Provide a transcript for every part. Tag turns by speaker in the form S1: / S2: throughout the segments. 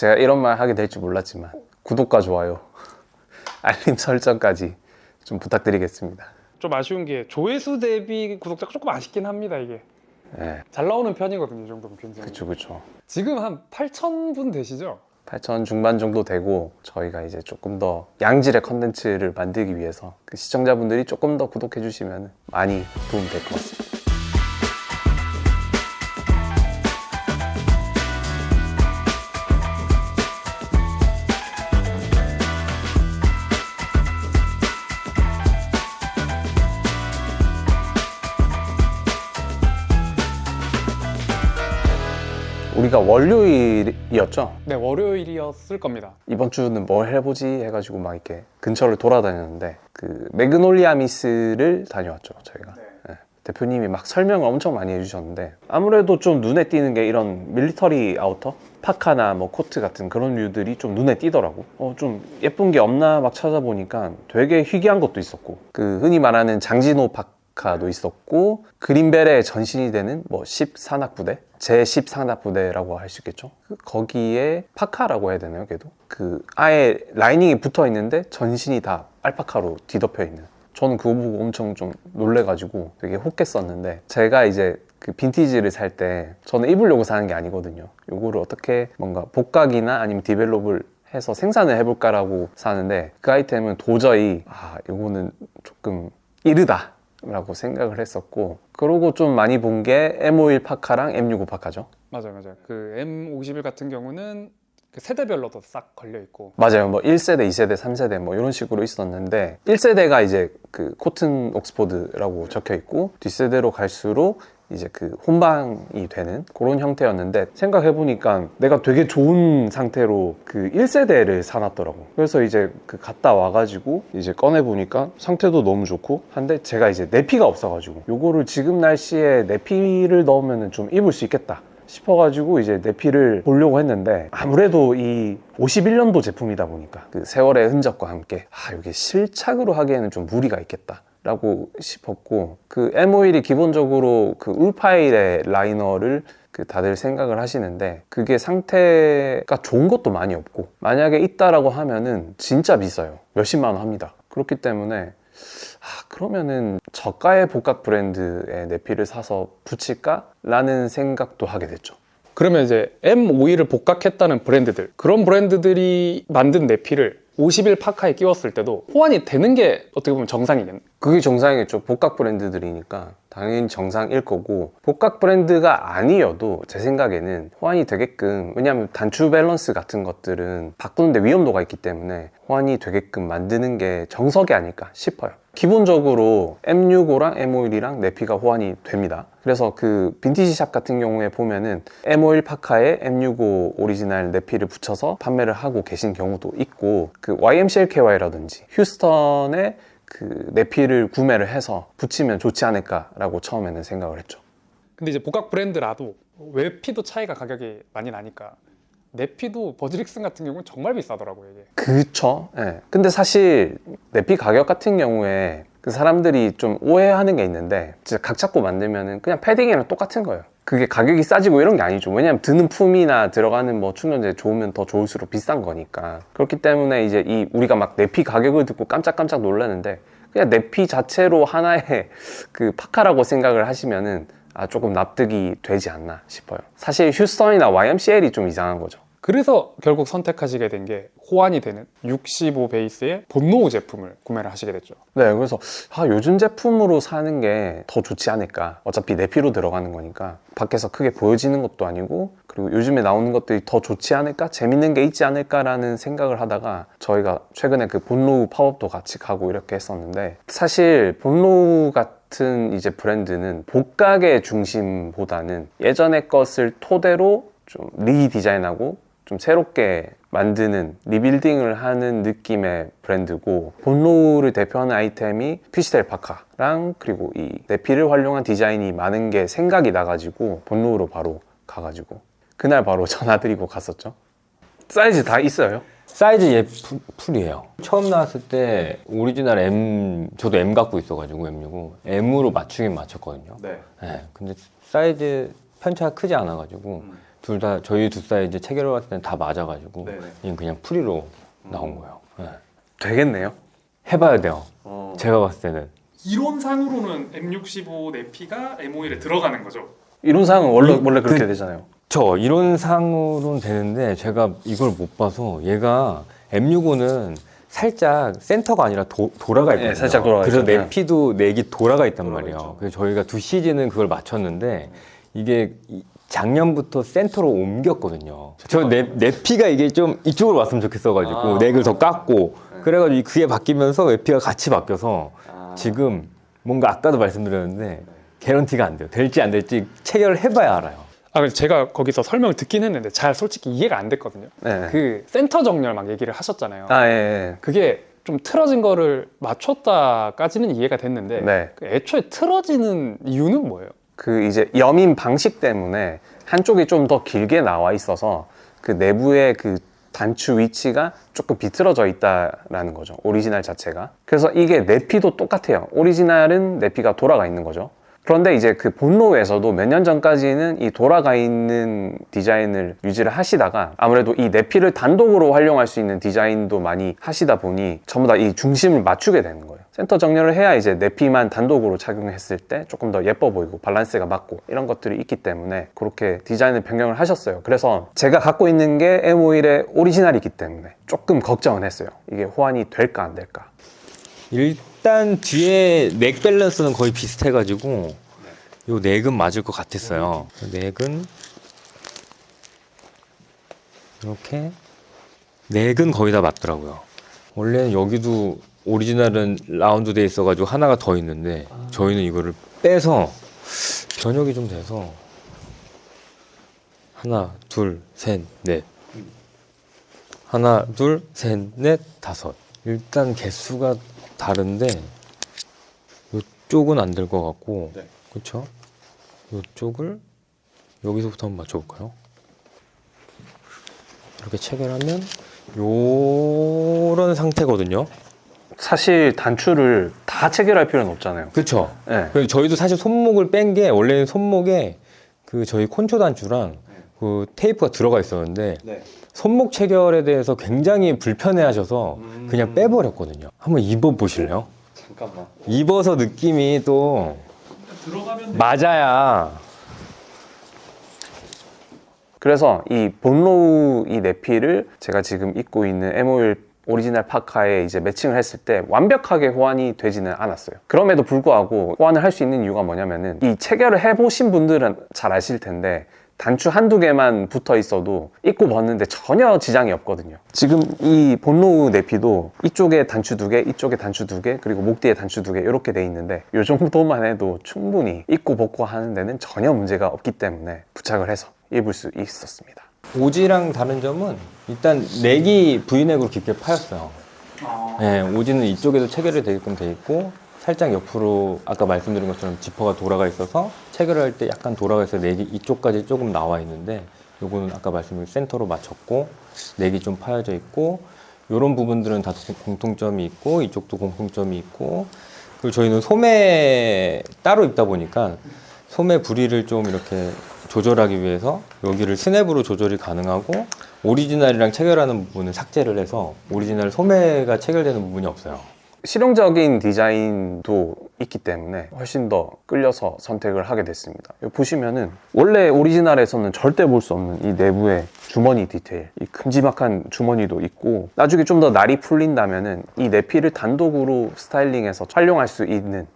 S1: 제가 이런 말 하게 될 줄 몰랐지만 구독과 좋아요, 알림 설정까지 좀 부탁드리겠습니다.
S2: 좀 아쉬운 게 조회수 대비 구독자가 조금 아쉽긴 합니다. 이게
S1: 네,
S2: 잘 나오는 편이거든요. 이 정도면 굉장히.
S1: 그쵸.
S2: 지금 한 8,000분 되시죠?
S1: 8,000 중반 정도 되고, 저희가 이제 조금 더 양질의 컨텐츠를 만들기 위해서 그 시청자분들이 조금 더 구독해 주시면 많이 도움 될 것 같습니다. 우리가 월요일이었죠?
S2: 네, 월요일이었을 겁니다.
S1: 이번 주는 뭘 해보지 해가지고 막 이렇게 근처를 돌아다녔는데, 그 매그놀리아미스를 다녀왔죠, 저희가. 네. 대표님이 막 설명을 엄청 많이 해주셨는데, 아무래도 좀 눈에 띄는 게 이런 밀리터리 아우터? 파카나 뭐 코트 같은 그런 류들이 좀 눈에 띄더라고. 좀 예쁜 게 없나 막 찾아보니까 되게 희귀한 것도 있었고, 그 흔히 말하는 장진호 파카도 있었고, 그린벨의 전신이 되는 뭐 10산악부대? 제10산악부대라고 할 수 있겠죠. 거기에 파카라고 해야 되나요, 걔도? 그 아예 라이닝이 붙어 있는데 전신이 다 알파카로 뒤덮여 있는. 저는 그거 보고 엄청 좀 놀래가지고 되게 혹했었는데, 제가 이제 그 빈티지를 살 때 저는 입으려고 사는 게 아니거든요. 요거를 어떻게 뭔가 복각이나 아니면 디벨롭을 해서 생산을 해볼까라고 사는데, 그 아이템은 도저히 요거는 조금 이르다 라고 생각을 했었고, 그러고 좀 많이 본 게 M51 파카랑 M65 파카죠.
S2: 맞아요. 그 M51 같은 경우는 그 세대별로도 싹 걸려 있고.
S1: 맞아요. 뭐 1세대, 2세대, 3세대 뭐 이런 식으로 있었는데, 1세대가 이제 그 코튼 옥스포드라고 적혀 있고, 뒷세대로 갈수록 이제 그 혼방이 되는 그런 형태였는데, 생각해보니까 내가 되게 좋은 상태로 그 1세대를 사놨더라고. 그래서 이제 그 갔다 와가지고 이제 꺼내보니까 상태도 너무 좋고 한데, 제가 이제 내피가 없어가지고 요거를 지금 날씨에 내피를 넣으면 좀 입을 수 있겠다 싶어가지고 이제 내피를 보려고 했는데, 아무래도 이 51년도 제품이다 보니까 그 세월의 흔적과 함께 이게 실착으로 하기에는 좀 무리가 있겠다 라고 싶었고, 그 M51이 기본적으로 그 울파일의 라이너를 그 다들 생각을 하시는데, 그게 상태가 좋은 것도 많이 없고, 만약에 있다라고 하면은 진짜 비싸요. 몇십만 원 합니다. 그렇기 때문에 그러면은 저가의 복각 브랜드의 내피를 사서 붙일까? 라는 생각도 하게 됐죠.
S2: 그러면 이제 M51을 복각했다는 브랜드들, 그런 브랜드들이 만든 내피를 51 파카에 끼웠을 때도 호환이 되는 게 어떻게 보면 정상이겠네.
S1: 그게 정상이겠죠. 복각 브랜드들이니까 당연히 정상일 거고, 복각 브랜드가 아니어도 제 생각에는 호환이 되게끔, 왜냐하면 단추 밸런스 같은 것들은 바꾸는데 위험도가 있기 때문에 호환이 되게끔 만드는 게 정석이 아닐까 싶어요. 기본적으로 M65랑 M51이랑 내피가 호환이 됩니다. 그래서 그 빈티지 샵 같은 경우에 보면은 M51 파카에 M65 오리지널 내피를 붙여서 판매를 하고 계신 경우도 있고, 그 YMCLKY라든지 휴스턴에 그 내피를 구매를 해서 붙이면 좋지 않을까라고 처음에는 생각을 했죠.
S2: 근데 이제 복각 브랜드라도 외피도 차이가 가격이 많이 나니까 내피도 버즈릭슨 같은 경우는 정말 비싸더라고요, 이게.
S1: 그쵸. 예. 근데 사실 내피 가격 같은 경우에 그 사람들이 좀 오해하는 게 있는데, 진짜 각 잡고 만들면은 그냥 패딩이랑 똑같은 거예요. 그게 가격이 싸지고 이런 게 아니죠. 왜냐면 드는 품이나 들어가는 뭐 충전재 좋으면 더 좋을수록 비싼 거니까. 그렇기 때문에 이제 우리가 막 내피 가격을 듣고 깜짝깜짝 놀라는데, 그냥 내피 자체로 하나의 그 파카라고 생각을 하시면은 조금 납득이 되지 않나 싶어요. 사실 휴스턴이나 YMCL이 좀 이상한 거죠.
S2: 그래서 결국 선택하시게 된 게 호환이 되는 65 베이스의 본노우 제품을 구매를 하시게 됐죠.
S1: 네, 그래서 요즘 제품으로 사는 게 더 좋지 않을까. 어차피 내피로 들어가는 거니까 밖에서 크게 보여지는 것도 아니고, 그리고 요즘에 나오는 것들이 더 좋지 않을까, 재밌는 게 있지 않을까라는 생각을 하다가 저희가 최근에 그 본로우 팝업도 같이 가고 이렇게 했었는데, 사실 본로우 같은 이제 브랜드는 복각의 중심보다는 예전의 것을 토대로 좀 리디자인하고 좀 새롭게 만드는, 리빌딩을 하는 느낌의 브랜드고, 본로우를 대표하는 아이템이 피시텔 파카랑 그리고 이 내피를 활용한 디자인이 많은 게 생각이 나가지고 본로우로 바로 가가지고 그날 바로 전화드리고 갔었죠. 사이즈 다 있어요?
S3: 사이즈 풀이에요. 처음 나왔을 때 오리지널 M, 저도 M 갖고 있어가지고 M65 M으로 맞추긴 맞췄거든요.
S1: 네.
S3: 근데 사이즈 편차가 크지 않아가지고 둘 다 저희 두 사이즈 체결을 봤을 때는 다 맞아가지고
S1: 네네.
S3: 이건 그냥 프리로 나온 거예요. 네.
S1: 되겠네요.
S3: 해봐야 돼요. 제가 봤을 때는.
S4: 이론상으로는 M65 내피가 M51에 들어가는 거죠.
S1: 이론상은 원래 그렇게 되잖아요.
S3: 저 이론상으로는 되는데 제가 이걸 못 봐서 얘가 M65는 살짝 센터가 아니라 돌아가 있거든요.
S1: 네, 살짝 돌아가
S3: 그래서
S1: 있잖아요.
S3: 내피도 넥이 돌아가 있단
S1: 돌아가
S3: 말이에요.
S1: 있죠.
S3: 그래서 저희가 두 시즌은 그걸 맞췄는데 이게 작년부터 센터로 옮겼거든요. 저 내피가 이게 좀 이쪽으로 왔으면 좋겠어가지고 넥을 더 깎고 그래가지고 그게 바뀌면서 내피가 같이 바뀌어서 지금 뭔가 아까도 말씀드렸는데 개런티가 안 돼요. 될지 안 될지 체결을 해봐야 알아요.
S2: 그래서 제가 거기서 설명을 듣긴 했는데 잘 솔직히 이해가 안 됐거든요.
S1: 네.
S2: 그 센터 정렬 막 얘기를 하셨잖아요.
S1: 아, 예.
S2: 그게 좀 틀어진 거를 맞췄다까지는 이해가 됐는데
S1: 네.
S2: 그 애초에 틀어지는 이유는 뭐예요?
S1: 그 이제 여민 방식 때문에 한쪽이 좀 더 길게 나와 있어서 그 내부의 그 단추 위치가 조금 비틀어져 있다라는 거죠. 오리지널 자체가. 그래서 이게 내피도 똑같아요. 오리지널은 내피가 돌아가 있는 거죠. 그런데 이제 그 본로에서도 몇 년 전까지는 이 돌아가 있는 디자인을 유지를 하시다가 아무래도 이 내피를 단독으로 활용할 수 있는 디자인도 많이 하시다 보니 전부 다 이 중심을 맞추게 되는 거예요. 센터 정렬을 해야 이제 내피만 단독으로 착용했을 때 조금 더 예뻐 보이고 밸런스가 맞고 이런 것들이 있기 때문에 그렇게 디자인을 변경을 하셨어요. 그래서 제가 갖고 있는 게 M51의 오리지널이기 때문에 조금 걱정은 했어요. 이게 호환이 될까 안 될까.
S3: 일단 뒤에 넥 밸런스는 거의 비슷해가지고 요 넥은 맞을 것 같았어요. 넥은 이렇게 넥은 거의 다 맞더라고요. 원래는 여기도 오리지널은 라운드 돼 있어가지고 하나가 더 있는데 저희는 이거를 빼서 변형이 좀 돼서 하나, 둘, 셋, 넷 하나, 둘, 셋, 넷, 다섯 일단 개수가 다른데 이쪽은 안 될 것 같고
S1: 네.
S3: 그렇죠? 이쪽을 여기서부터 한번 맞춰볼까요? 이렇게 체결하면 요런 상태거든요.
S1: 사실 단추를 다 체결할 필요는 없잖아요.
S3: 그렇죠?
S1: 네.
S3: 그래서 저희도 사실 손목을 뺀 게 원래는 손목에 그 저희 콘초 단추랑 그 테이프가 들어가 있었는데 손목 체결에 대해서 굉장히 불편해하셔서 그냥 빼버렸거든요. 한번 입어 보실래요?
S1: 잠깐만.
S3: 입어서 느낌이 또
S4: 들어가면
S3: 맞아야.
S1: 그래서 이 본로우 이 내피를 제가 지금 입고 있는 M51 오리지널 파카에 이제 매칭을 했을 때 완벽하게 호환이 되지는 않았어요. 그럼에도 불구하고 호환을 할 수 있는 이유가 뭐냐면은 이 체결을 해보신 분들은 잘 아실 텐데 단추 한두 개만 붙어 있어도 입고 벗는데 전혀 지장이 없거든요. 지금 이 본로우 내피도 이쪽에 단추 두 개, 이쪽에 단추 두 개, 그리고 목 뒤에 단추 두 개 이렇게 돼 있는데 이 정도만 해도 충분히 입고 벗고 하는 데는 전혀 문제가 없기 때문에 부착을 해서 입을 수 있었습니다.
S3: 오지랑 다른 점은 일단 넥이 V넥으로 깊게 파였어요. 네, 오지는 이쪽에도 체결이 되게끔 돼 있고 살짝 옆으로 아까 말씀드린 것처럼 지퍼가 돌아가 있어서 체결을 할 때 약간 돌아가 있어서 넥이 이쪽까지 조금 나와 있는데 요거는 아까 말씀드린 센터로 맞췄고 넥이 좀 파여져 있고 요런 부분들은 다 공통점이 있고 이쪽도 공통점이 있고 그리고 저희는 소매 따로 입다 보니까 소매 부리를 좀 이렇게 조절하기 위해서 여기를 스냅으로 조절이 가능하고 오리지널이랑 체결하는 부분은 삭제를 해서 오리지널 소매가 체결되는 부분이 없어요.
S1: 실용적인 디자인도 있기 때문에 훨씬 더 끌려서 선택을 하게 됐습니다. 여기 보시면은 원래 오리지널에서는 절대 볼 수 없는 이 내부의 주머니 디테일, 이 큼지막한 주머니도 있고 나중에 좀 더 날이 풀린다면은 이 내피를 단독으로 스타일링해서 활용할 수 있는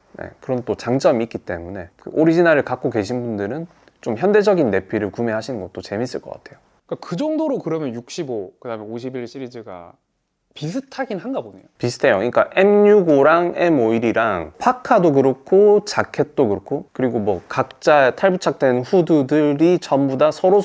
S1: 그런 또 장점이 있기 때문에 그 오리지널을 갖고 계신 분들은 좀 현대적인 내피를 구매하시는 것도 재밌을 것 같아요.
S2: 그러니까 그 정도로 그러면 65, 그다음에 51 시리즈가 비슷하긴 한가 보네요.
S1: 비슷해요. 그러니까 M65랑 M51이랑 파카도 그렇고 자켓도 그렇고 그리고 뭐 각자 탈부착된 후드들이 전부 다 서로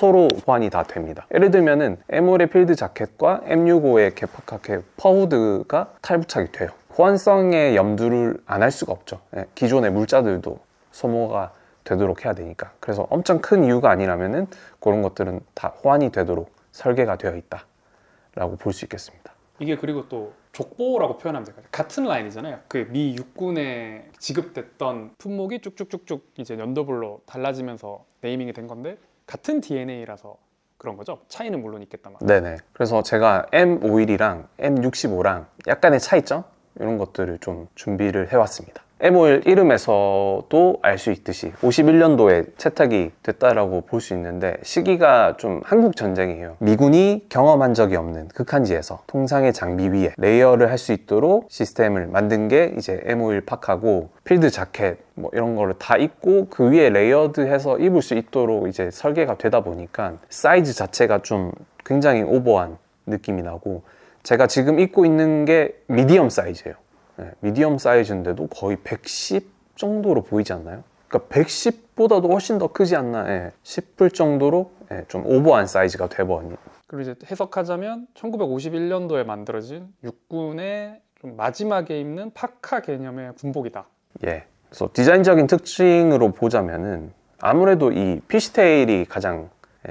S1: 호환이 다 됩니다. 예를 들면은 M51의 필드 자켓과 M65의 개파카의 퍼후드가 탈부착이 돼요. 호환성에 염두를 안 할 수가 없죠. 기존의 물자들도 소모가 되도록 해야 되니까. 그래서 엄청 큰 이유가 아니라면은 그런 것들은 다 호환이 되도록 설계가 되어 있다라고 볼 수 있겠습니다.
S2: 이게 그리고 또 족보라고 표현하면 될까요? 같은 라인이잖아요. 그 미 육군에 지급됐던 품목이 쭉쭉쭉쭉 이제 연도별로 달라지면서 네이밍이 된 건데 같은 DNA라서 그런 거죠? 차이는 물론 있겠다만.
S1: 네네. 그래서 제가 M51이랑 M65랑 약간의 차이점 이런 것들을 좀 준비를 해왔습니다. M51 이름에서도 알 수 있듯이 51년도에 채택이 됐다라고 볼 수 있는데 시기가 좀 한국 전쟁이에요. 미군이 경험한 적이 없는 극한지에서 통상의 장비 위에 레이어를 할 수 있도록 시스템을 만든 게 이제 M51 파카고 필드 자켓 뭐 이런 거를 다 입고 그 위에 레이어드해서 입을 수 있도록 이제 설계가 되다 보니까 사이즈 자체가 좀 굉장히 오버한 느낌이 나고 제가 지금 입고 있는 게 미디엄 사이즈예요. 네, 미디엄 사이즈인데도 거의 110 정도로 보이지 않나요? 그러니까 110보다도 훨씬 더 크지 않나 싶을 정도로 좀 오버한 사이즈가 돼버린.
S2: 그리고 이제 해석하자면 1951년도에 만들어진 육군의 좀 마지막에 입는 파카 개념의 군복이다.
S1: 예. 그래서 디자인적인 특징으로 보자면은 아무래도 이 피시테일이 가장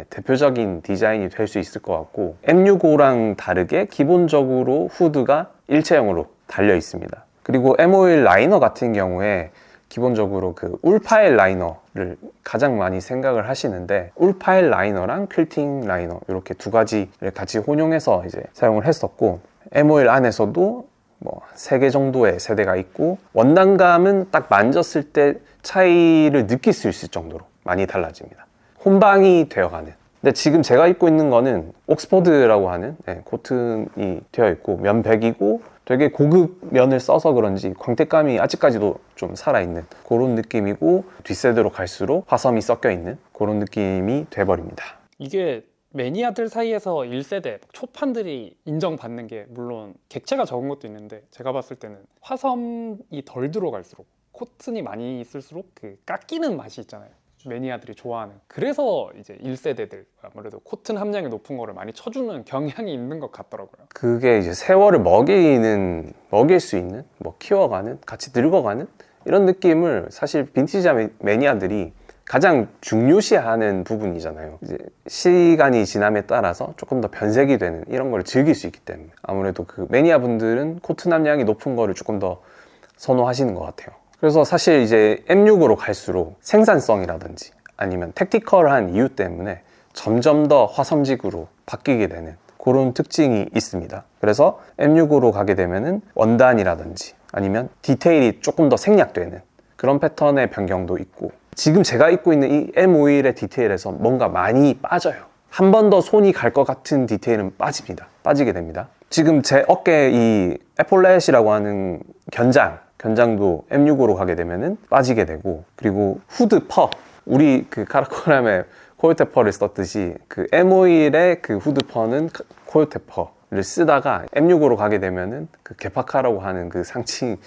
S1: 대표적인 디자인이 될 수 있을 것 같고 M65랑 다르게 기본적으로 후드가 일체형으로 달려 있습니다. 그리고 M51 라이너 같은 경우에 기본적으로 그 울파일 라이너를 가장 많이 생각을 하시는데 울파일 라이너랑 퀼팅 라이너 이렇게 두 가지를 같이 혼용해서 이제 사용을 했었고 M51 안에서도 뭐 3개 정도의 세대가 있고 원단감은 딱 만졌을 때 차이를 느낄 수 있을 정도로 많이 달라집니다. 혼방이 되어가는. 근데 지금 제가 입고 있는 거는 옥스퍼드라고 하는 코튼이 되어 있고 면백이고 되게 고급 면을 써서 그런지 광택감이 아직까지도 좀 살아있는 그런 느낌이고 뒷세대로 갈수록 화섬이 섞여 있는 그런 느낌이 돼버립니다.
S2: 이게 매니아들 사이에서 1세대 초판들이 인정받는 게 물론 객체가 적은 것도 있는데 제가 봤을 때는 화섬이 덜 들어갈수록 코튼이 많이 있을수록 그 깎이는 맛이 있잖아요. 매니아들이 좋아하는. 그래서 이제 1세대들 아무래도 코튼 함량이 높은 거를 많이 쳐주는 경향이 있는 것 같더라고요.
S1: 그게 이제 세월을 먹일 수 있는 뭐 키워가는 같이 늙어가는 이런 느낌을 사실 빈티지 매니아들이 가장 중요시하는 부분이잖아요. 이제 시간이 지남에 따라서 조금 더 변색이 되는 이런 걸 즐길 수 있기 때문에 아무래도 그 매니아 분들은 코튼 함량이 높은 거를 조금 더 선호하시는 것 같아요. 그래서 사실 이제 M6으로 갈수록 생산성이라든지 아니면 택티컬한 이유 때문에 점점 더 화섬직으로 바뀌게 되는 그런 특징이 있습니다. 그래서 M6으로 가게 되면은 원단이라든지 아니면 디테일이 조금 더 생략되는 그런 패턴의 변경도 있고 지금 제가 입고 있는 이 M51의 디테일에서 뭔가 많이 빠져요. 한 번 더 손이 갈 것 같은 디테일은 빠지게 됩니다. 지금 제 어깨에 이 에폴렛이라고 하는 견장도 M65로 가게 되면은 빠지게 되고 그리고 후드 퍼 우리 그 카라코람의 코요테 퍼를 썼듯이 그 M51의 그 후드 퍼는 코요테 퍼를 쓰다가 M65로 가게 되면은 그 게파카라고 하는 그 상칭이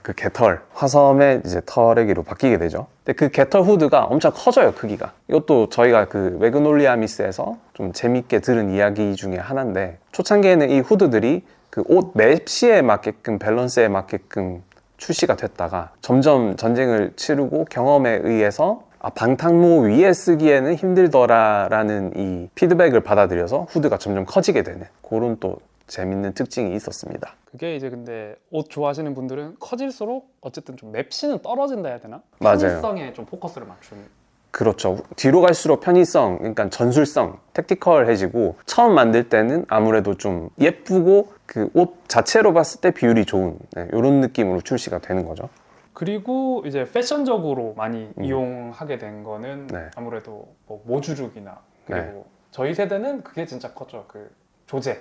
S1: 그 개털 화섬의 이제 털에기로 바뀌게 되죠. 근데 그 개털 후드가 엄청 커져요, 크기가. 이것도 저희가 그 매그놀리아미스에서 좀 재밌게 들은 이야기 중에 하나인데 초창기에는 이 후드들이 그 옷 맵시에 맞게끔 밸런스에 맞게끔 출시가 됐다가 점점 전쟁을 치르고 경험에 의해서 방탄모 위에 쓰기에는 힘들더라라는 이 피드백을 받아들여서 후드가 점점 커지게 되는 그런 또 재밌는 특징이 있었습니다.
S2: 그게 이제 근데 옷 좋아하시는 분들은 커질수록 어쨌든 좀 맵시는 떨어진다 해야 되나?
S1: 맞아요.
S2: 편의성에 좀 포커스를 맞추는.
S1: 그렇죠. 뒤로 갈수록 편의성, 그러니까 전술성, 택티컬해지고 처음 만들 때는 아무래도 좀 예쁘고 그 옷 자체로 봤을 때 비율이 좋은 이런 느낌으로 출시가 되는 거죠.
S2: 그리고 이제 패션적으로 많이 이용하게 된 거는
S1: 네.
S2: 아무래도 뭐 모주룩이나 그리고 저희 세대는 그게 진짜 컸죠. 그 조제.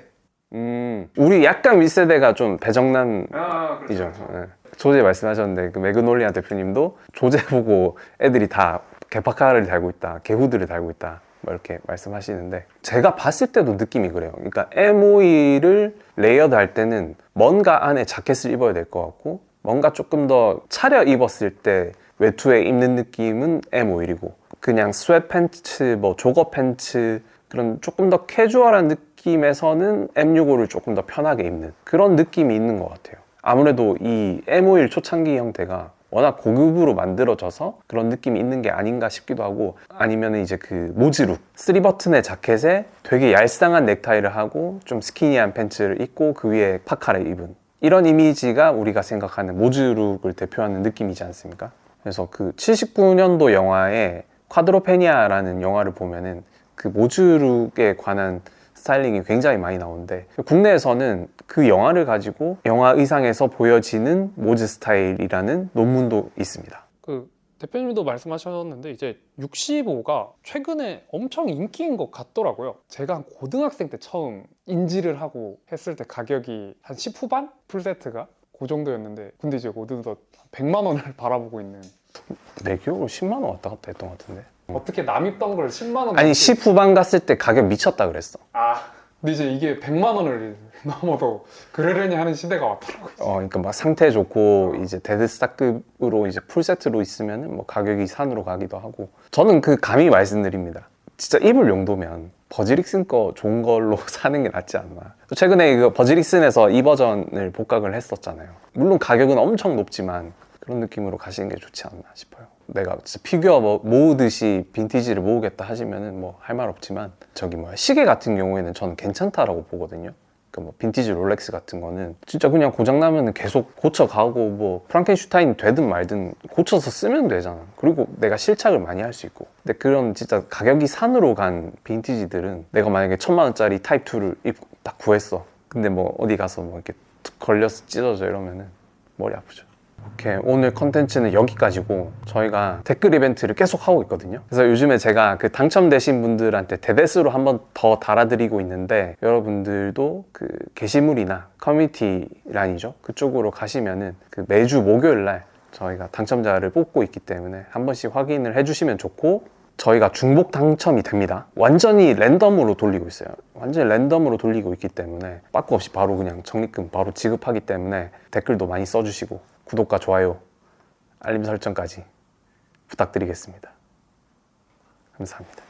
S1: 우리 약간 윗세대가 좀 배정남이죠.
S4: 그렇죠.
S1: 조제 말씀하셨는데 그 매그놀리아 대표님도 조제 보고 애들이 다 개파카를 달고 있다, 개후드를 달고 있다 뭐 이렇게 말씀하시는데 제가 봤을 때도 느낌이 그래요. 그러니까 M51을 레이어드 할 때는 뭔가 안에 자켓을 입어야 될 것 같고 뭔가 조금 더 차려 입었을 때 외투에 입는 느낌은 M51이고 그냥 스웨트 팬츠, 뭐 조거 팬츠 그런 조금 더 캐주얼한 느낌에서는 M65를 조금 더 편하게 입는 그런 느낌이 있는 것 같아요. 아무래도 이 M51 초창기 형태가 워낙 고급으로 만들어져서 그런 느낌이 있는 게 아닌가 싶기도 하고 아니면 이제 그 모즈룩 3버튼의 자켓에 되게 얄쌍한 넥타이를 하고 좀 스키니한 팬츠를 입고 그 위에 파카를 입은 이런 이미지가 우리가 생각하는 모즈룩을 대표하는 느낌이지 않습니까? 그래서 그 79년도 영화에 쿼드로페니아라는 영화를 보면은 그 모주룩에 관한 스타일링이 굉장히 많이 나오는데 국내에서는 그 영화를 가지고 영화 의상에서 보여지는 모즈 스타일이라는 논문도 있습니다.
S2: 그 대표님도 말씀하셨는데 이제 65가 최근에 엄청 인기인 것 같더라고요. 제가 한 고등학생 때 처음 인지를 하고 했을 때 가격이 한 10 후반? 풀세트가 그 정도였는데 근데 이제 어느덧 100만 원을 바라보고 있는.
S1: 내 기억으로 10만 원 왔다 갔다 했던 것 같은데.
S2: 어떻게 남 입던 걸 10만 원?
S1: 아니 10 후반 갔을 때 가격 미쳤다 그랬어.
S2: 근데 이제 이게 100만 원을 넘어도 그러려니 하는 시대가 왔더라고요.
S1: 그러니까 막 상태 좋고 이제 데드스타급으로 이제 풀세트로 있으면은 뭐 가격이 산으로 가기도 하고. 저는 그 감히 말씀드립니다. 진짜 입을 용도면 버즈릭슨 거 좋은 걸로 사는 게 낫지 않나. 최근에 그 버즈릭슨에서 이 버전을 복각을 했었잖아요. 물론 가격은 엄청 높지만 그런 느낌으로 가시는 게 좋지 않나 싶어요. 내가 진짜 피규어 모으듯이 빈티지를 모으겠다 하시면은 뭐 할 말 없지만 저기 뭐야 시계 같은 경우에는 저는 괜찮다라고 보거든요. 그러니까 뭐 빈티지 롤렉스 같은 거는 진짜 그냥 고장 나면은 계속 고쳐가고 뭐 프랑켄슈타인 되든 말든 고쳐서 쓰면 되잖아. 그리고 내가 실착을 많이 할 수 있고. 근데 그런 진짜 가격이 산으로 간 빈티지들은 내가 만약에 1000만 원짜리 타입 2를 딱 구했어. 근데 뭐 어디 가서 뭐 이렇게 툭 걸려서 찢어져 이러면은 머리 아프죠. 오케이, 오늘 컨텐츠는 여기까지고 저희가 댓글 이벤트를 계속 하고 있거든요. 그래서 요즘에 제가 그 당첨되신 분들한테 대대수로 한 번 더 달아드리고 있는데 여러분들도 그 게시물이나 커뮤니티란이죠. 그쪽으로 가시면은 그 매주 목요일 날 저희가 당첨자를 뽑고 있기 때문에 한 번씩 확인을 해주시면 좋고 저희가 중복 당첨이 됩니다. 완전히 랜덤으로 돌리고 있어요. 완전히 랜덤으로 돌리고 있기 때문에 빠꾸 없이 바로 그냥 적립금 바로 지급하기 때문에 댓글도 많이 써주시고 구독과 좋아요, 알림 설정까지 부탁드리겠습니다. 감사합니다.